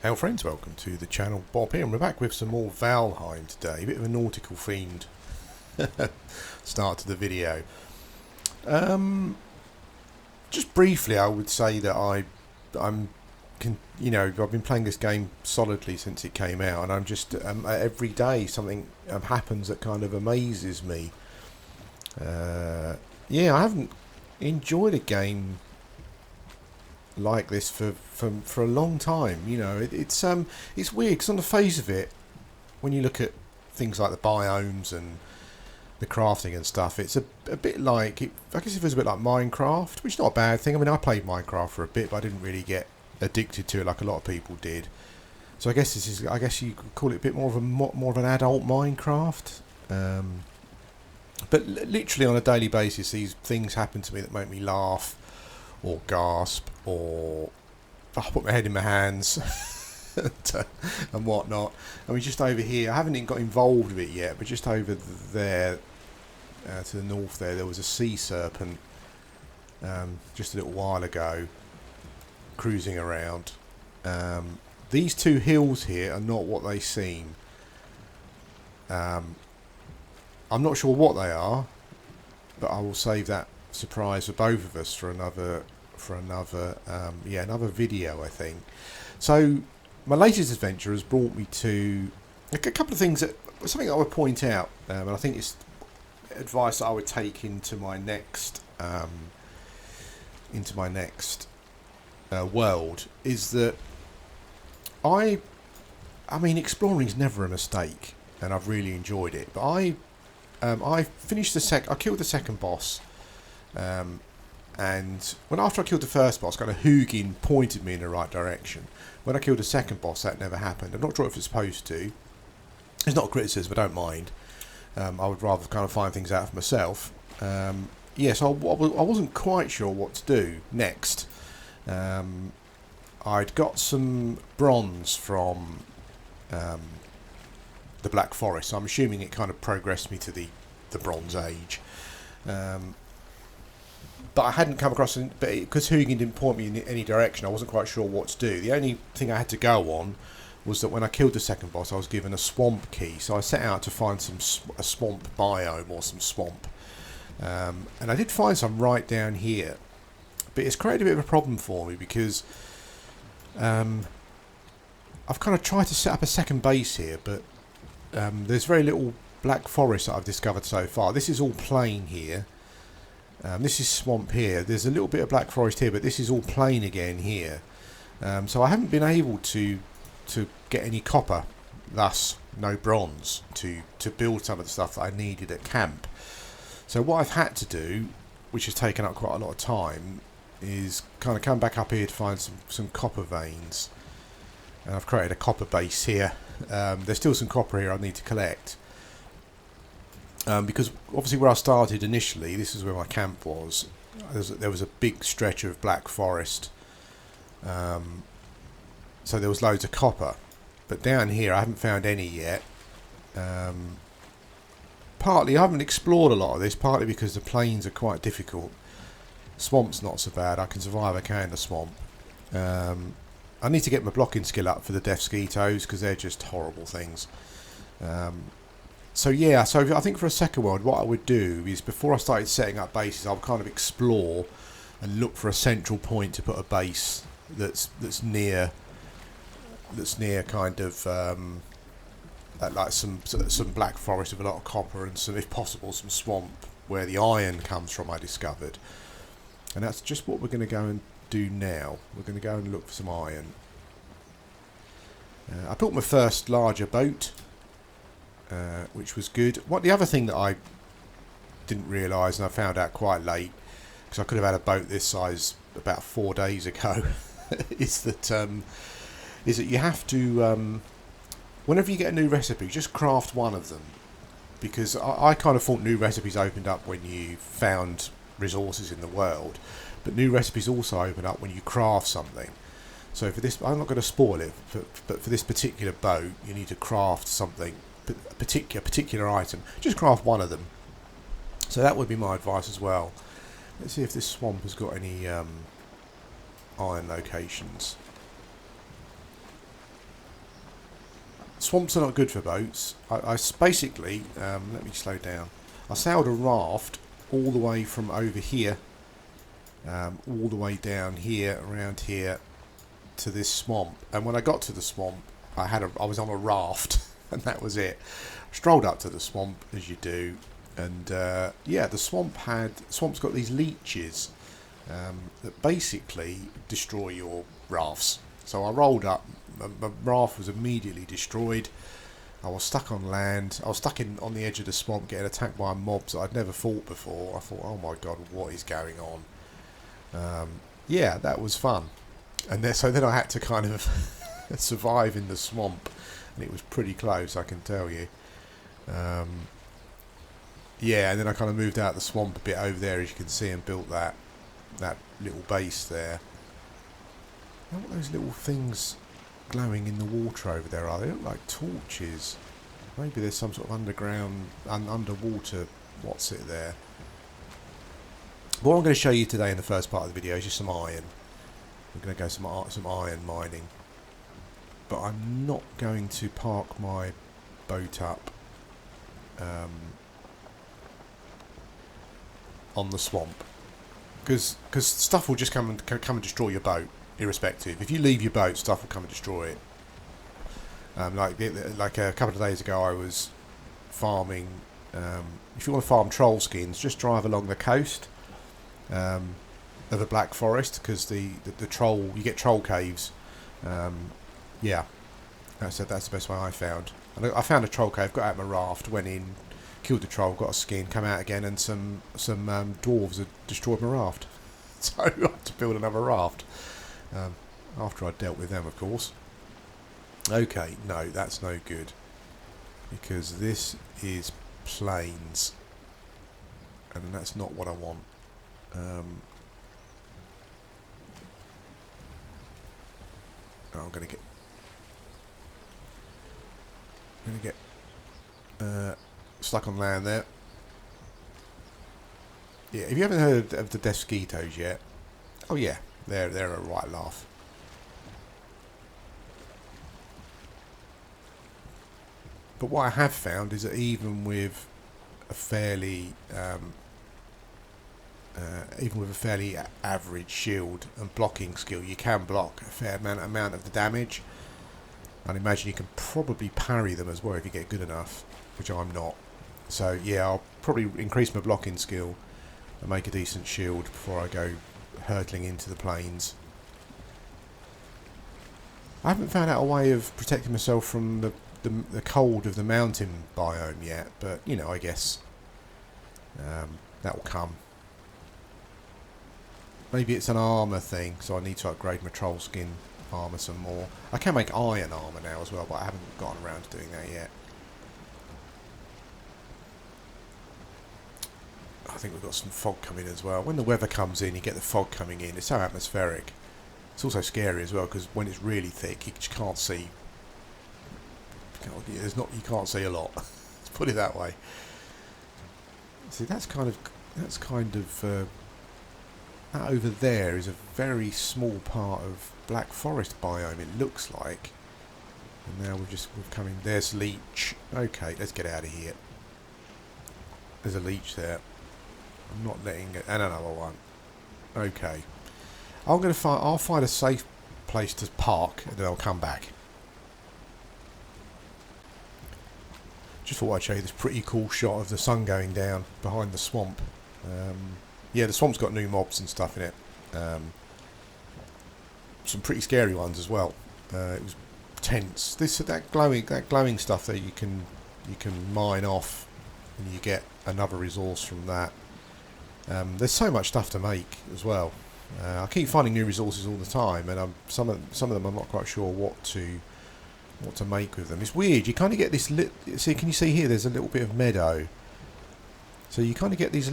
Hey friends, welcome to the channel. Bob here, and we're back with some more Valheim today. A bit of a nautical themed start to the video. Just briefly, I would say that I've been playing this game solidly since it came out, and I'm just every day something happens that kind of amazes me. I haven't enjoyed a game like this for a long time. You know, it's weird because on the face of it, when you look at things like the biomes and the crafting and stuff, it's a bit like I guess it feels a bit like Minecraft, which is not a bad thing. I mean, I played Minecraft for a bit, but I didn't really get addicted to it like a lot of people did. So I guess you could call it a bit more of an adult Minecraft. But literally on a daily basis, these things happen to me that make me laugh, or gasp, or put my head in my hands and whatnot. I mean, just over here, I haven't even got involved with it yet, but just over there to the north there was a sea serpent just a little while ago cruising around. These two hills here are not what they seem. I'm not sure what they are, but I will save that surprise for both of us for another video, I think. So my latest adventure has brought me to a couple of things something I would point out, and I think it's advice that I would take into my next world, is that I mean, exploring is never a mistake, and I've really enjoyed it. But I finished I killed the second boss. And after I killed the first boss, kind of Hugin pointed me in the right direction. When I killed the second boss, that never happened. I'm not sure if it's supposed to. It's not a criticism, I don't mind. I would rather kind of find things out for myself. So I wasn't quite sure what to do next. I'd got some bronze from the Black Forest, so I'm assuming it kind of progressed me to the Bronze Age. But I hadn't come across, because Hugin didn't point me in any direction, I wasn't quite sure what to do. The only thing I had to go on was that when I killed the second boss, I was given a swamp key. So I set out to find a swamp biome, or some swamp. And I did find some right down here. But it's created a bit of a problem for me, because I've kind of tried to set up a second base here, but there's very little Black Forest that I've discovered so far. This is all plain here. This is swamp here. There's a little bit of Black Forest here, but this is all plain again here. So I haven't been able to get any copper, thus no bronze, to build some of the stuff that I needed at camp. So what I've had to do, which has taken up quite a lot of time, is kind of come back up here to find some copper veins. And I've created a copper base here. There's still some copper here I need to collect. Because obviously where I started initially, this is where my camp was. There was a big stretch of Black Forest, so there was loads of copper. But down here I haven't found any yet. Partly I haven't explored a lot of this, partly because the plains are quite difficult. Swamp's not so bad. I can survive okay in the swamp. I need to get my blocking skill up for the death skeetos, because they're just horrible things. So I think for a second world, what I would do is, before I started setting up bases, I would kind of explore and look for a central point to put a base that's near kind of like some Black Forest with a lot of copper, and some, if possible, some swamp where the iron comes from, I discovered. And that's just what we're going to go and do now. We're going to go and look for some iron. I built my first larger boat, which was good. The other thing that I didn't realise, and I found out quite late, because I could have had a boat this size about 4 days ago, is that you have to, whenever you get a new recipe, just craft one of them. Because I kind of thought new recipes opened up when you found resources in the world, but new recipes also open up when you craft something. So for this, I'm not going to spoil it, but for this particular boat, you need to craft something, a particular item. Just craft one of them. So that would be my advice as well. Let's see if this swamp has got any iron locations. swamps are not good for boats. Basically, let me slow down. I sailed a raft all the way from over here, all the way down here, around here, to this swamp. And when I got to the swamp, I was on a raft, and that was it. Strolled up to the swamp as you do, and yeah, the swamp's got these leeches that basically destroy your rafts. So I rolled up, my raft was immediately destroyed. I was stuck on land. I was stuck on the edge of the swamp, getting attacked by mobs that I'd never fought before. I thought, oh my god, what is going on? Yeah, that was fun. And so then I had to kind of survive in the swamp, and it was pretty close, I can tell you. Yeah, and then I kind of moved out the swamp a bit over there, as you can see, and built that little base there. I don't know what those little things glowing in the water over there are. They look like torches. Maybe there's some sort of underground, underwater, what's it there. What I'm going to show you today in the first part of the video is just some iron. I'm going to go some iron mining. But I'm not going to park my boat up on the swamp. Because stuff will just come and destroy your boat, irrespective. If you leave your boat, stuff will come and destroy it. Like a couple of days ago, I was farming. If you want to farm troll skins, just drive along the coast of the Black Forest, because the troll, you get troll caves. Yeah, that's the best way I found. And I found a troll cave, got out my raft, went in, killed the troll, got a skin, come out again, and some dwarves had destroyed my raft. So I had to build another raft. After I dealt with them, of course. Okay, no, that's no good. Because this is plains. And that's not what I want. I'm going to get stuck on land there. Yeah, if you haven't heard of the Desquitos yet, oh yeah, they're a right laugh. But what I have found is that even with a fairly average shield and blocking skill, you can block a fair amount of the damage. I'd imagine you can probably parry them as well if you get good enough, which I'm not. So yeah, I'll probably increase my blocking skill and make a decent shield before I go hurtling into the plains. I haven't found out a way of protecting myself from the cold of the mountain biome yet, but you know, I guess that will come. Maybe it's an armour thing, so I need to upgrade my troll skin armour some more. I can make iron armour now as well, but I haven't gotten around to doing that yet. I think we've got some fog coming as well. When the weather comes in, you get the fog coming in. It's so atmospheric. It's also scary as well, because when it's really thick, you just can't see. You can't see a lot. Let's put it that way. See, that's kind of that over there is a very small part of Black Forest biome, it looks like. And now we've come in. There's leech. Okay, let's get out of here. There's a leech there. I'm not letting it. And another one. Okay. I'll find a safe place to park, and then I'll come back. Just thought I'd show you this pretty cool shot of the sun going down behind the swamp. Yeah, the swamp's got new mobs and stuff in it. Some pretty scary ones as well. It was tense. That glowing stuff that you can mine off, and you get another resource from that. There's so much stuff to make as well. I keep finding new resources all the time, and some of them I'm not quite sure what to make with them. It's weird. You kind of get this. See, can you see here? There's a little bit of meadow. So you kind of get these.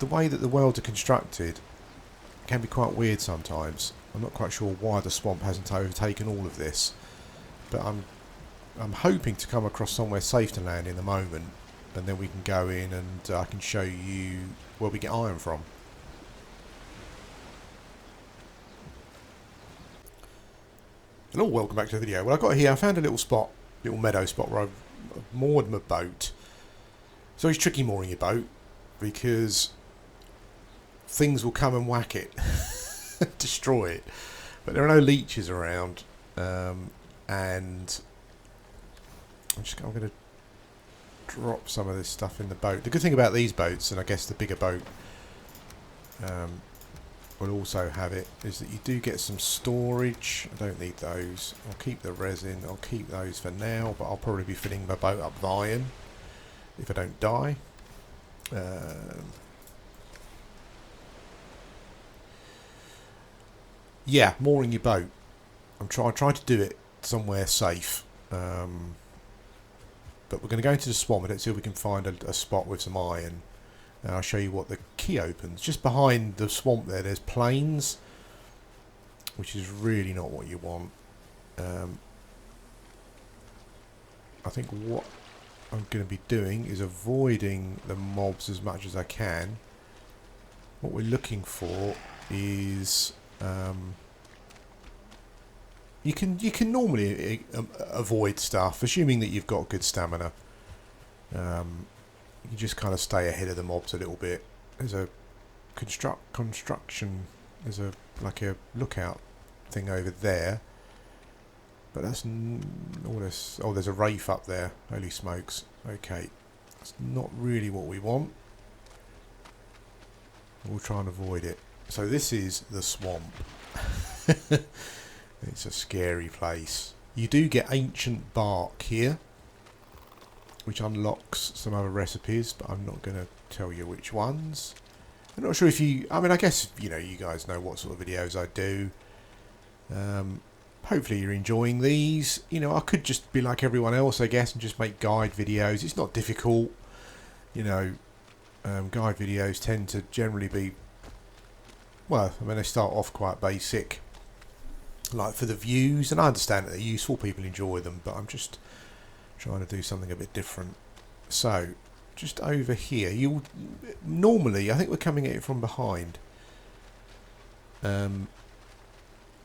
The way that the worlds are constructed can be quite weird sometimes. I'm not quite sure why the swamp hasn't overtaken all of this, but I'm hoping to come across somewhere safe to land in the moment, and then we can go in and I can show you where we get iron from. Hello, welcome back to the video. Well, I got here, I found a little spot little meadow spot where I've moored my boat. It's always tricky mooring your boat because things will come and whack it, destroy it. But there are no leeches around, and I'm going to drop some of this stuff in the boat. The good thing about these boats, and I guess the bigger boat will also have it, is that you do get some storage. I don't need those. I'll keep the resin. I'll keep those for now, but I'll probably be filling my boat up with iron if I don't die. Yeah, mooring your boat. I'm trying to do it somewhere safe. But we're going to go into the swamp and let's see if we can find a spot with some iron. And I'll show you what the key opens. Just behind the swamp there's plains, which is really not what you want. I think what I'm going to be doing is avoiding the mobs as much as I can. What we're looking for is you can normally avoid stuff, assuming that you've got good stamina. You just kind of stay ahead of the mobs a little bit. There's a construction. There's a lookout thing over there, but that's all this. Oh, there's a Wraith up there. Holy smokes! Okay, that's not really what we want. We'll try and avoid it. So this is the swamp. It's a scary place. You do get ancient bark here, which unlocks some other recipes, but I'm not going to tell you which ones. I'm not sure if you... I mean, I guess, you guys know what sort of videos I do. Hopefully you're enjoying these. I could just be like everyone else, I guess, and just make guide videos. It's not difficult. Guide videos tend to generally be... Well, I mean, they start off quite basic. Like for the views, and I understand that they're useful, people enjoy them, but I'm just trying to do something a bit different. So, just over here, normally, I think we're coming at it from behind. What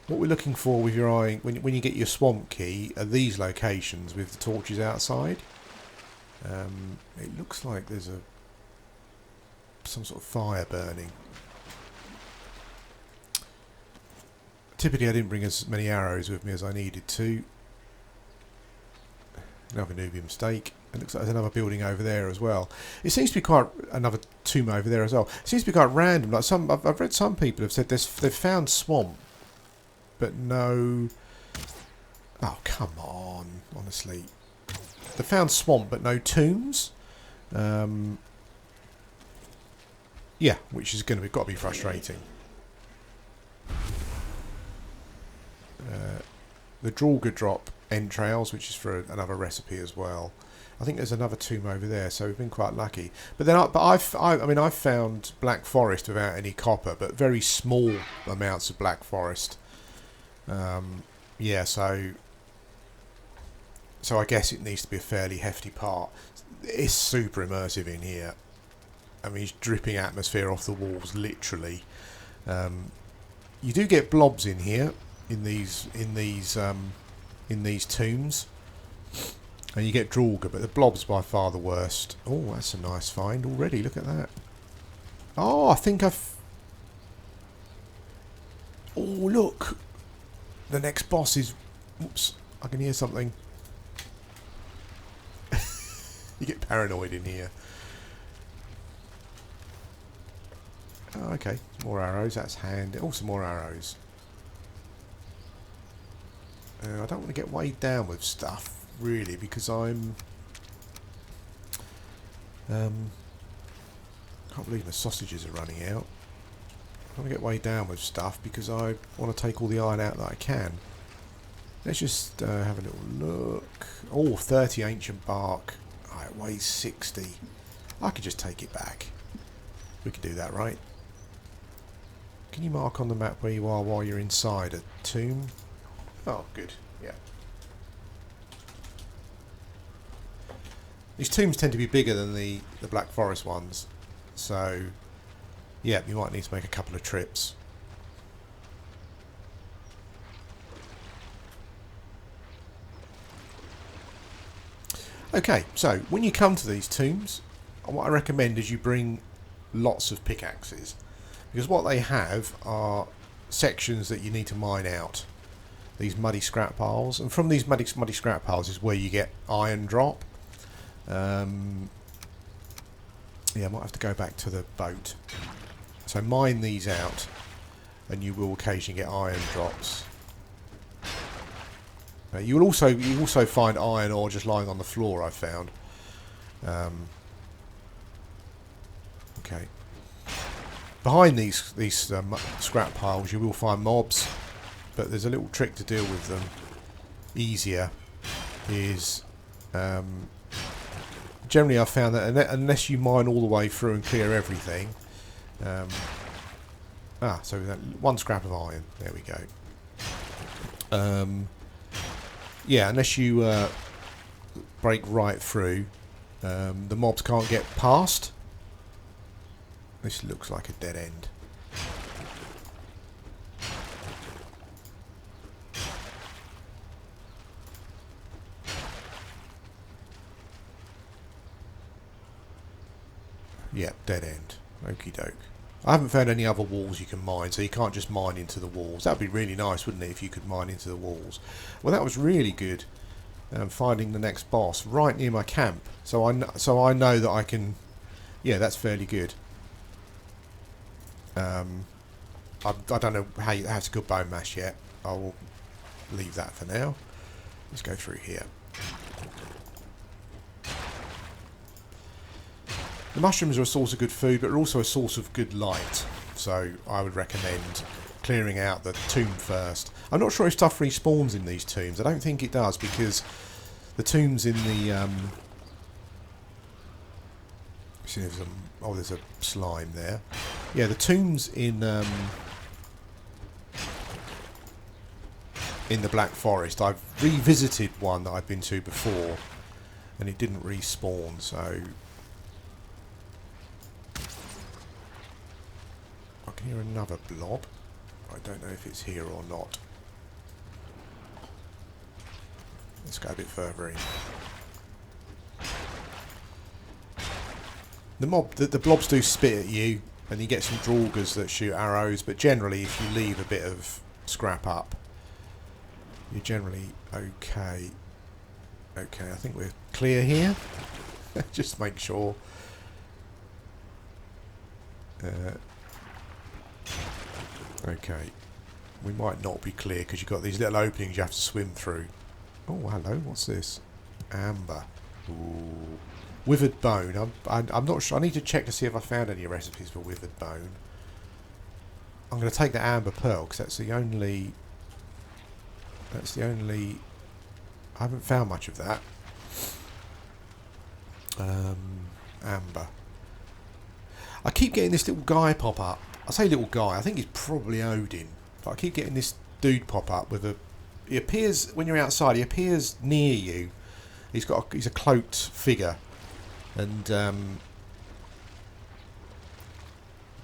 we're looking for with your eye, when you get your swamp key, are these locations with the torches outside. It looks like there's some sort of fire burning. Typically I didn't bring as many arrows with me as I needed to. Another newbie mistake. It looks like there's another building over there as well. It seems to be quite... Another tomb over there as well. It seems to be quite random. Like I've read some people have said they've found swamp, but no... Oh, come on. Honestly. They found swamp, but no tombs. Yeah, which is got to be frustrating. The Draugr drop entrails, which is for another recipe as well. I think there's another tomb over there, so we've been quite lucky. But then, I've found black forest without any copper, but very small amounts of black forest. Yeah, so I guess it needs to be a fairly hefty part. It's super immersive in here. I mean, it's dripping atmosphere off the walls, literally. You do get blobs in here. In these tombs, and you get Draugr, but the blob's by far the worst. Oh, that's a nice find already. Look at that. Oh, I think I've... Oh, look. The next boss is... Oops, I can hear something. You get paranoid in here. Oh, okay. More arrows. That's handy. Oh, some more arrows. I don't want to get weighed down with stuff, really, because I'm... can't believe my sausages are running out. I want to get weighed down with stuff because I want to take all the iron out that I can. Let's just have a little look. Oh, 30 ancient bark. Oh, it weighs 60. I could just take it back. We could do that, right? Can you mark on the map where you are while you're inside a tomb? Oh, good. Yeah. These tombs tend to be bigger than the Black Forest ones. So, yeah, you might need to make a couple of trips. Okay, so when you come to these tombs, what I recommend is you bring lots of pickaxes, because what they have are sections that you need to mine out. These muddy scrap piles, and from these muddy scrap piles is where you get iron drop. Yeah, I might have to go back to the boat. So mine these out, and you will occasionally get iron drops. You will also find iron ore just lying on the floor, I found. Okay. Behind these scrap piles, you will find mobs, but there's a little trick to deal with them. Easier is generally I've found that unless you mine all the way through and clear everything. So that one scrap of iron. There we go. Yeah, unless you break right through, the mobs can't get past. This looks like a dead end. Yeah, dead end. Okie doke. I haven't found any other walls you can mine, so you can't just mine into the walls. That would be really nice, wouldn't it, if you could mine into the walls? Well, that was really good. Finding the next boss right near my camp, so I know that I can. Yeah, that's fairly good. I don't know how to cook bone mash yet. I will leave that for now. Let's go through here. The mushrooms are a source of good food, but they're also a source of good light. So I would recommend clearing out the tomb first. I'm not sure if stuff respawns in these tombs. I don't think it does, because the tombs in the... see, there's a slime there. Yeah, the tombs in the Black Forest, I've revisited one that I've been to before, and it didn't respawn, so... I can hear another blob. I don't know if it's here or not. Let's go a bit further in. The blobs do spit at you, and you get some draugrs that shoot arrows, but generally if you leave a bit of scrap up, you're generally okay. Okay, I think we're clear here. Just make sure. Okay, we might not be clear because you've got these little openings you have to swim through. Oh, hello, what's this? Amber. Ooh. Withered bone. I'm not sure. I need to check to see if I found any recipes for withered bone. I'm going to take the amber pearl because that's the only... I haven't found much of that. Amber. I keep getting this little guy pop up. I say little guy, I think he's probably Odin. But I keep getting this dude pop up with a... He appears, when you're outside, he appears near you. He's a cloaked figure. And,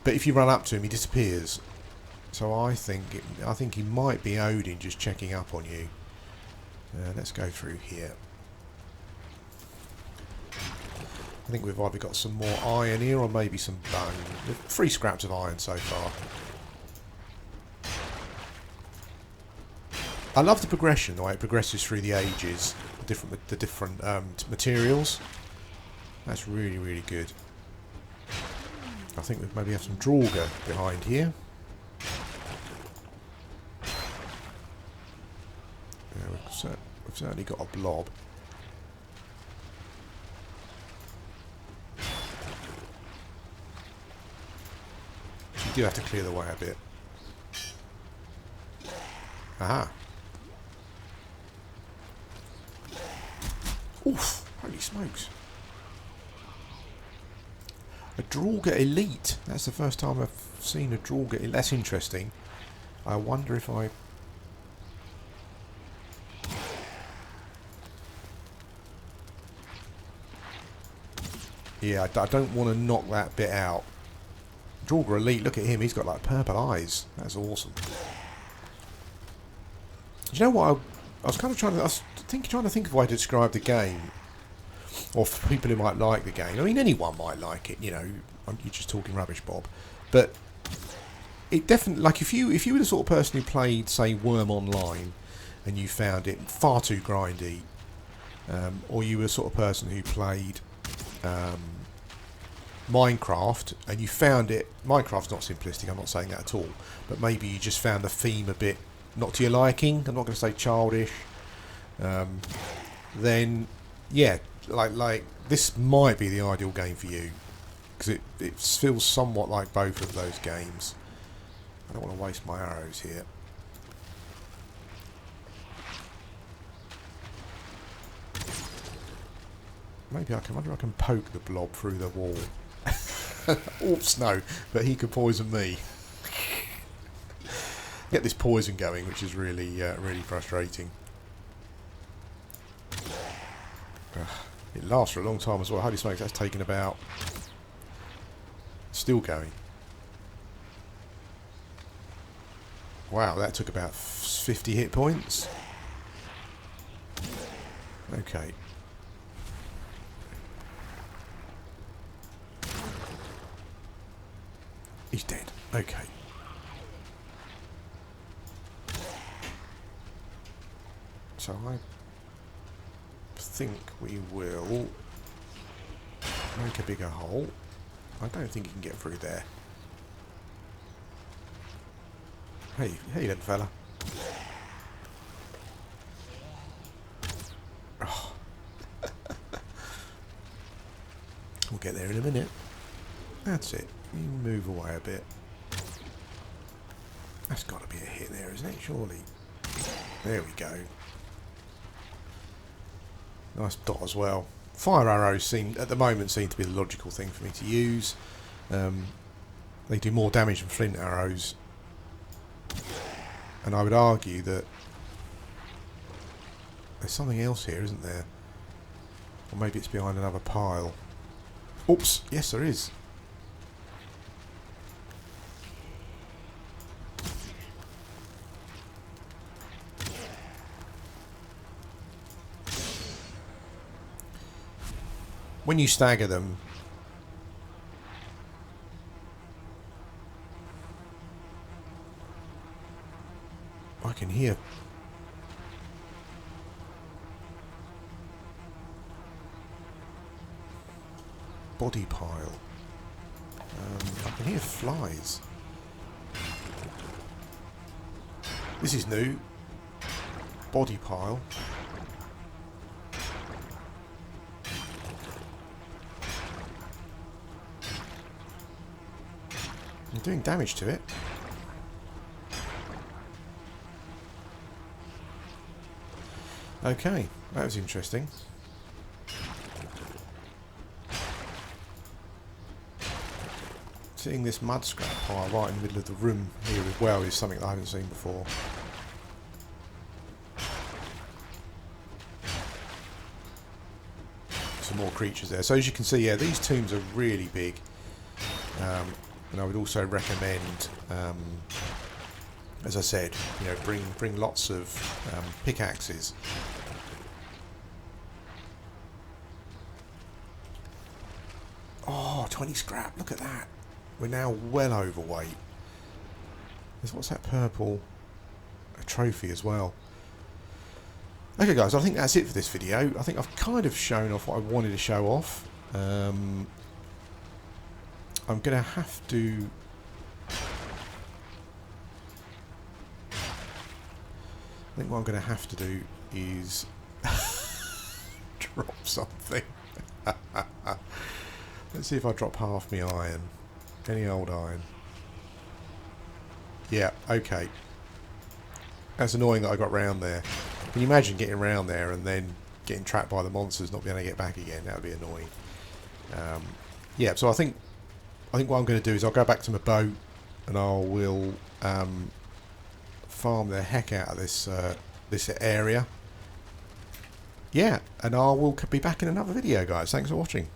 but if you run up to him, he disappears. So I think he might be Odin just checking up on you. Let's go through here. I think we've either got some more iron here or maybe some bone. 3 scraps of iron so far. I love the progression, the way it progresses through the ages, the different materials. That's really, really good. I think we maybe have some draugr behind here. Yeah, we've certainly got a blob. You do have to clear the way a bit. Aha. Oof! Holy smokes. A draugr elite. That's the first time I've seen a draugr elite. That's interesting. I wonder if I... Yeah, I don't want to knock that bit out. Draugr elite, look at him. He's got like purple eyes. That's awesome. Do you know what? I was kind of trying to think of a way to describe the game. or for people who might like the game. I mean, anyone might like it. You know, you're just talking rubbish, Bob. But it definitely, like, if you were the sort of person who played, say, Worm Online, and you found it far too grindy, or you were the sort of person who played Minecraft and you found it, Minecraft's not simplistic, I'm not saying that at all, but maybe you just found the theme a bit not to your liking, I'm not going to say childish, then yeah, like this might be the ideal game for you, because it feels somewhat like both of those games. I don't want to waste my arrows here. Maybe I wonder if I can poke the blob through the wall. Oops, no, but he could poison me. Get this poison going, which is really frustrating. It lasts for a long time as well. Holy smokes, that's taken about... Still going. Wow, that took about 50 hit points. Okay. He's dead. Okay. So I think we will make a bigger hole. I don't think he can get through there. Hey little fella. Oh. We'll get there in a minute. That's it. You move away a bit. That's got to be a hit there, isn't it? Surely. There we go. Nice dot as well. Fire arrows at the moment seem to be the logical thing for me to use. They do more damage than flint arrows. And I would argue that there's something else here, isn't there? Or maybe it's behind another pile. Oops, yes there is. When you stagger them, I can hear body pile. I can hear flies. This is new. Body pile. I'm doing damage to it. Okay, that was interesting. Seeing this mud scrap pile right in the middle of the room here as well is something that I haven't seen before. Some more creatures there. So as you can see, yeah, these tombs are really big. And I would also recommend, as I said, you know, bring lots of pickaxes. Oh, 20 scrap! Look at that. We're now well overweight. What's that purple? A trophy as well. Okay, guys, I think that's it for this video. I think I've kind of shown off what I wanted to show off. I'm going to have to... I think what I'm going to have to do is drop something. Let's see if I drop half my iron. Any old iron. Yeah, okay. That's annoying that I got round there. Can you imagine getting round there and then getting trapped by the monsters, not being able to get back again? That would be annoying. Yeah, so I think what I'm going to do is I'll go back to my boat and I will farm the heck out of this this area. Yeah, and I will be back in another video, guys. Thanks for watching.